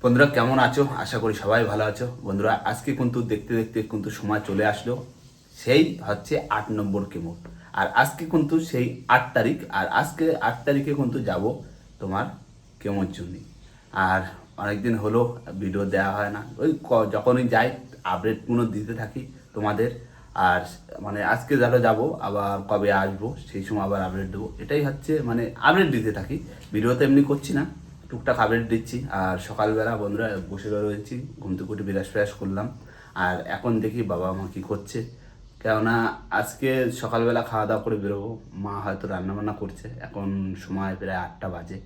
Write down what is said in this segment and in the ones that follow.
বন্ধুরা কেমন আছো? আশা করি সবাই ভালো আছো। বন্ধুরা আজকে কিন্তু দেখতে দেখতে কিন্তু সময় চলে আসলো, সেই হচ্ছে 8 নম্বর কেমো। আর আজকে কিন্তু সেই 8 তারিখ, আর আজকে 8 তারিখে কিন্তু যাব তোমার কেমোর জন্য। আর অনেকদিন হলো ভিডিও দেওয়া হয় না, ওই যখনই যাই আপডেটগুলো দিতে থাকি তোমাদের। আর মানে আজকে ধরো যাবো, আবার কবে আসবো সেই সময় আবার আপডেট দেবো, এটাই হচ্ছে মানে আপডেট দিতে থাকি। ভিডিও তো এমনি করছি না, টুকটাক আপডেট দিচ্ছি। আর সকালবেলা বন্ধুরা বসে রয়েছি, ঘুম থেকে উঠে বিরাস ফ্রাস করলাম। আর এখন দেখি বাবা মা কী করছে, কেননা আজকে সকালবেলা খাওয়া দাওয়া করে বেরোবো। মা হয়তো রান্নাবান্না করছে, এখন সময় প্রায় 8টা বাজে।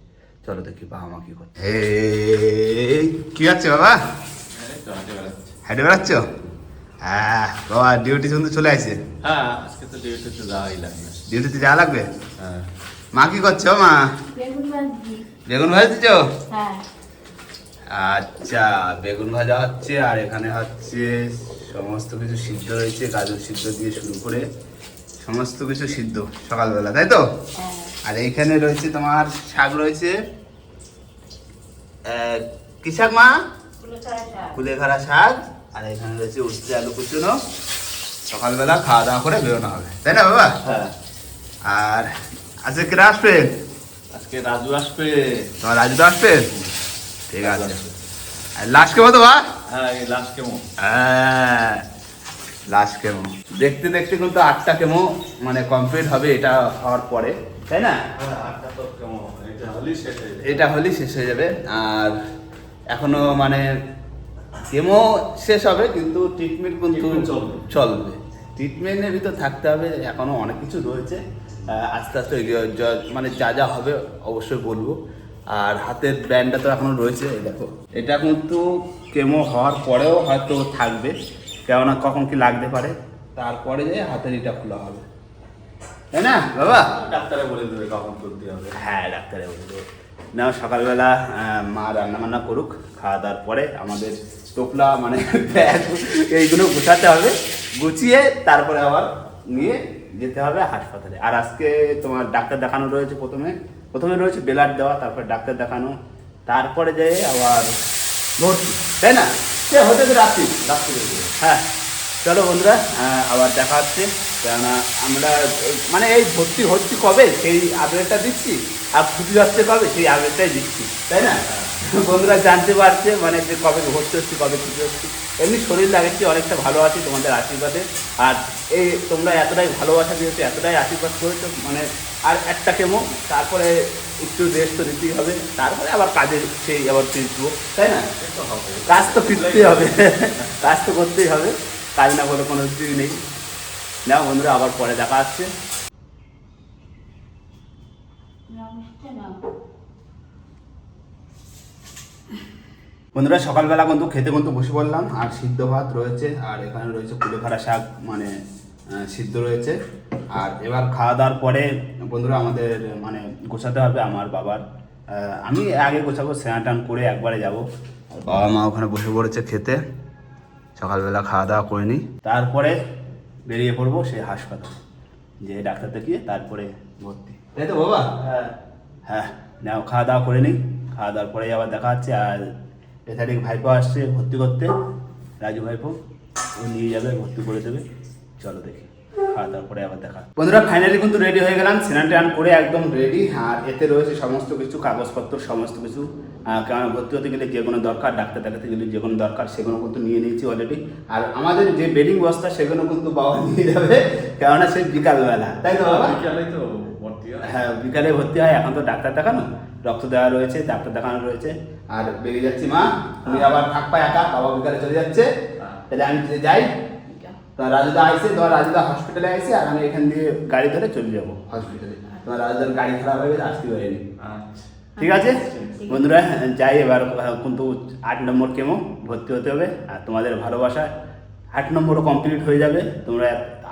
চলো দেখি বাবা মা কী করছে। কি হচ্ছে বাবা? হেঁটে বেড়াচ্ছ? হ্যাঁ বাবা, ডিউটি কিন্তু চলে আসছে। হ্যাঁ, আজকে তো ডিউটিতে যাওয়াই লাগবে। ডিউটিতে যাওয়া লাগবে? হ্যাঁ। মা কি করছো মা? বেগুন ভাজা দিচ্ছ? হ্যাঁ। আচ্ছা, বেগুন ভাজা হচ্ছে, আর এখানে হচ্ছে সমস্ত কিছু সিদ্ধ রয়েছে, গাজর সিদ্ধ দিয়ে শুরু করে সমস্ত কিছু সিদ্ধ সকালবেলা, তাই তো? আর এইখানে রয়েছে তোমার শাক রয়েছে, কি শাক মা? কুলেখাড়া শাক। আর এখানে রয়েছে উচ্ছে আলু কুচুনো। সকালবেলা খাওয়া দাওয়া করে বেরোনো হবে, তাই না বাবা? হ্যাঁ। আর আজকে কেটে আসবে? আজকে রাজু আসবে। তোমার রাজু তো আসবে? ঠিক আছে। আর লাস্ট কেমো তো বা? হ্যাঁ, এই লাস্ট কেমন? হ্যাঁ, লাস্ট কেমো। দেখতে দেখতে কিন্তু 8টা কেমো মানে কমপ্লিট হবে, এটা হওয়ার পরে, তাই না? হ্যাঁ, আটটা তো কেমন, এটা হলেই শেষ হয়ে যাবে। এটা হলেই শেষ হয়ে যাবে। আর এখনো মানে কেমো শেষ হবে, কিন্তু ট্রিটমেন্ট কিন্তু ট্রিটমেন্ট চলবে। চলবে। ট্রিটমেন্টের ভিতর থাকতে হবে, এখনো অনেক কিছু রয়েছে। আস্তে আস্তে মানে যা যা হবে অবশ্যই বলবো। আর হাতের ব্যান্ডটা তো এখনো রয়েছে, এই দেখো। এটা কিন্তু কেমো হওয়ার পরেও হয়তো থাকবে, কেননা কখন কি লাগতে পারে, তারপরে যে হাতের এটা খোলা হবে, তাই না বাবা? ডাক্তারে বলে দেবে কখন করতে হবে। হ্যাঁ, ডাক্তারে বলে দেবো। না, সকালবেলা মা রান্নাবান্না করুক, খাওয়া দাওয়ার পরে আমাদের টোপলা মানে ব্যাগ এইগুলো গুছাতে হবে, গুছিয়ে তারপরে আবার নিয়ে যেতে হবে হাসপাতালে। আর আজকে তোমার ডাক্তার দেখানো রয়েছে, প্রথমে রয়েছে ব্লাড দেওয়া, তারপরে ডাক্তার দেখানো, তারপরে যেয়ে আবার ভর্তি, তাই না? সে হতে তো রাত্রি। হ্যাঁ, চলো বন্ধুরা, আবার দেখা হচ্ছে। কেননা আমরা মানে এই ভর্তি হচ্ছি কবে সেই আপডেটটা দিচ্ছি, আর ছুটি যাচ্ছে কবে সেই আপডেটটাই দিচ্ছি, তাই না? বন্ধুরা জানতে পারছে মানে যে কবে ভর্তি হচ্ছি, কবে ছুটি হচ্ছি। এমনি শরীর লাগাচ্ছি, অনেকটা ভালো আছি তোমাদের আশীর্বাদে। আর এই তোমরা এতটাই ভালোবাসা দিয়েছো, এতটাই আশীর্বাদ করেছো, মানে আর একটা কেমো, তারপরে একটু রেস্ট তো দিতেই হবে, তারপরে আবার কাজে সেই আবার ফিরবো, তাই না? কাজ তো ফিরতেই হবে, কাজ তো করতেই হবে, কাজ না করে কোনো কিছুই নেই। না বন্ধুরা, আবার পরে দেখা আসছে। বন্ধুরা সকালবেলা কিন্তু খেতে কিন্তু বসে পড়লাম, আর সিদ্ধ ভাত রয়েছে, আর এখানে রয়েছে কুলেখাড়া শাক মানে সিদ্ধ রয়েছে। আর এবার খাওয়া দাওয়ার পরে বন্ধুরা আমাদের মানে গোছাতে হবে আমার বাবার। আমি আগে গোছাবো, স্নান টান করে একবারে যাব। বাবা মা ওখানে বসে পড়েছে খেতে, সকালবেলা খাওয়া দাওয়া করে নিই, তারপরে বেরিয়ে পড়বো সেই হাসপাতাল, যে ডাক্তার দেখিয়ে তারপরে ভর্তি, তাই তো বাবা? হ্যাঁ। হ্যাঁ, নাও খাওয়া দাওয়া করে নিই, খাওয়া দাওয়ার পরেই আবার দেখা হচ্ছে। আর এখানে ভাইপো আসছে ভর্তি করতে, রাজু ভাইপো, ও নিয়ে যাবে, ভর্তি করে দেবে। চলো দেখি, খাওয়া দাওয়ার পরে আবার দেখা। বন্ধুরা ফাইনালি কিন্তু রেডি হয়ে গেলাম, স্নান টান করে একদম রেডি। আর এতে রয়েছে সমস্ত কিছু কাগজপত্র, সমস্ত কিছু, কারণ ভর্তি হতে গেলে যে কোনো দরকার, ডাক্তার দেখাতে গেলে যে কোনো দরকার, সেগুলো কিন্তু নিয়ে নিয়েছি অলরেডি। আর আমাদের যে বেডিং বস্তা সেগুলো কিন্তু বাবা নিয়ে যাবে, কেননা সেই বিকালবেলা, তাই তো বাবা? বিকালেই তো ভর্তি হয়। হ্যাঁ, বিকালে ভর্তি হয়, এখন তো ডাক্তার দেখানো, রক্ত দেওয়া রয়েছে, ডাক্তার দেখানো রয়েছে। আর বেরিয়ে যাচ্ছি মা, তুমি আবার থাকবা একা, বাবা বিকালে চলে যাচ্ছে। তাহলে আমি যাই, তোমার রাজুদা আইসে, তোমার রাজুদা হসপিটালে আইসে, আর আমি এখান দিয়ে গাড়ি ধরে চলে যাবো হসপিটালে। তোমার রাজুদার গাড়ি খারাপ হয়ে গেছে, আসতে পারিনি। আচ্ছা। ঠিক আছে বন্ধুরা, যাই এবার। কিন্তু 8 নম্বর কেমো ভর্তি হতে হবে, আর তোমাদের ভালোবাসা 8 নম্বরও কমপ্লিট হয়ে যাবে। তোমরা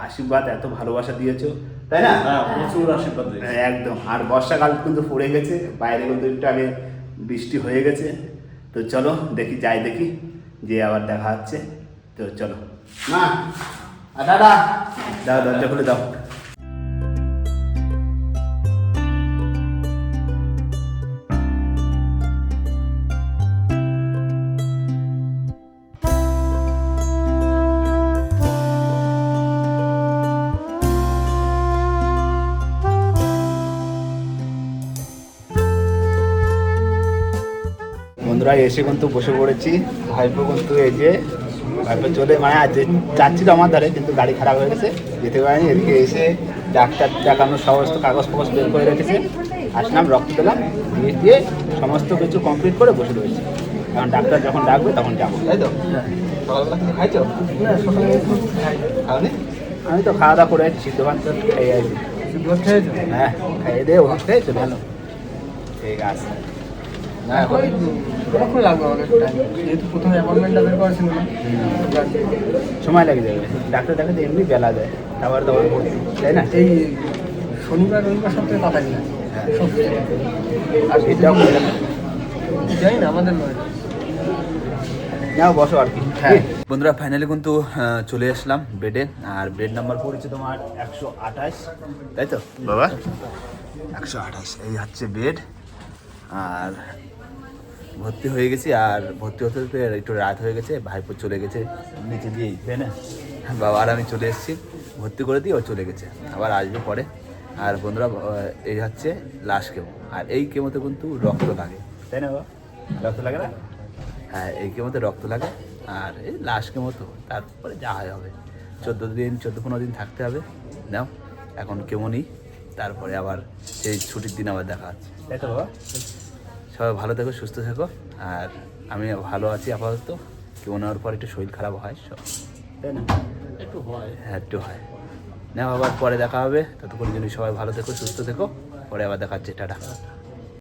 আশীর্বাদ এত ভালোবাসা দিয়েছো, তাই না? হ্যাঁ, প্রচুর আশীর্বাদ দিয়েছে। একদম। আর বর্ষাকাল কিন্তু পড়ে গেছে, বাইরে কিন্তু একটু আগে বৃষ্টি হয়ে গেছে। তো চলো দেখি, যাই দেখি, যে আবার দেখা হচ্ছে। তো চলো মা, দাদা দাও, দরজা খুলে দাও। আমরা এসে কিন্তু বসে পড়েছি। ভাইপো কিন্তু এই যে ভাইপো চলে মানে আজ যাচ্ছিল আমার ধারে, কিন্তু গাড়ি খারাপ হয়ে গেছে, যেতে পারিনি। এদিকে এসে ডাক্তার দেখানোর সমস্ত কাগজ ফাগজ বের করে রেখেছে, আসলাম, রক্ত দিলাম, দিয়ে সমস্ত কিছু কমপ্লিট করে বসে রয়েছি। কারণ ডাক্তার যখন ডাকবে তখন যাবো, তাই তো? সকালবেলা কিছু খাইছো? খাওনি? আমি তো খাওয়া দাওয়া করে আছি, সিদ্ধ ভাত খেয়ে আছি। সিদ্ধ ভাত খেয়েছো? হ্যাঁ, খাইয়ে দিয়ে ওষুধ খেয়ে চলে এলাম। ঠিক আছে। কতক্ষণ লাগবে আমাদের টাইম? যেহেতু প্রথমে অ্যাপয়েন্টমেন্টটা বের করেছিল না, সময় লেগে যাবে। ডাক্তার দেখাতে এমনি বেলা যায়, তারপর তাই না? এই শনিবার রবিবার সপ্তাহে তাড়াতাড়ি না, আর এটাও করে জানি না আমাদের নয়। নাও বসো আর কি। হ্যাঁ। বন্ধুরা ফাইনালি কিন্তু চলে আসলাম বেডে। আর বেড নাম্বার পড়েছে তোমার 128, তাই তো বাবা? 128 এই হচ্ছে বেড। আর ভর্তি হয়ে গেছি, আর ভর্তি হতে হতে একটু রাত হয়ে গেছে, ভাইপো চলে গেছে নিচে দিয়েই, তাই না? বাবা আর আমি চলে এসেছি, ভর্তি করে দিয়ে ও চলে গেছে, আবার আসবে পরে। আর বন্ধুরা এই হচ্ছে লাস্ট কেমো। আর এই কেমোতে কিন্তু রক্ত লাগে, তাই না বাবা? রক্ত লাগে না? হ্যাঁ, এই কেমোতে রক্ত লাগে। আর এই লাস্ট কেমো তো, তারপরে যা হয় হবে। 14-15 দিন থাকতে হবে। নাও এখন কেমো নিই, তারপরে আবার সেই ছুটির দিন আবার দেখা হচ্ছে, তাই তো বাবা? সবাই ভালো থেকো, সুস্থ থেকো। আর আমি ভালো আছি আপাতত। কেমন নেওয়ার পর একটু শরীর খারাপ হয় সব, তাই না? একটু হয়, হ্যাঁ একটু হয়। না আবার পরে দেখা হবে, ততক্ষণ জন্য সবাই ভালো থেকো, সুস্থ থেকো। পরে আবার দেখা হচ্ছে, টাটা।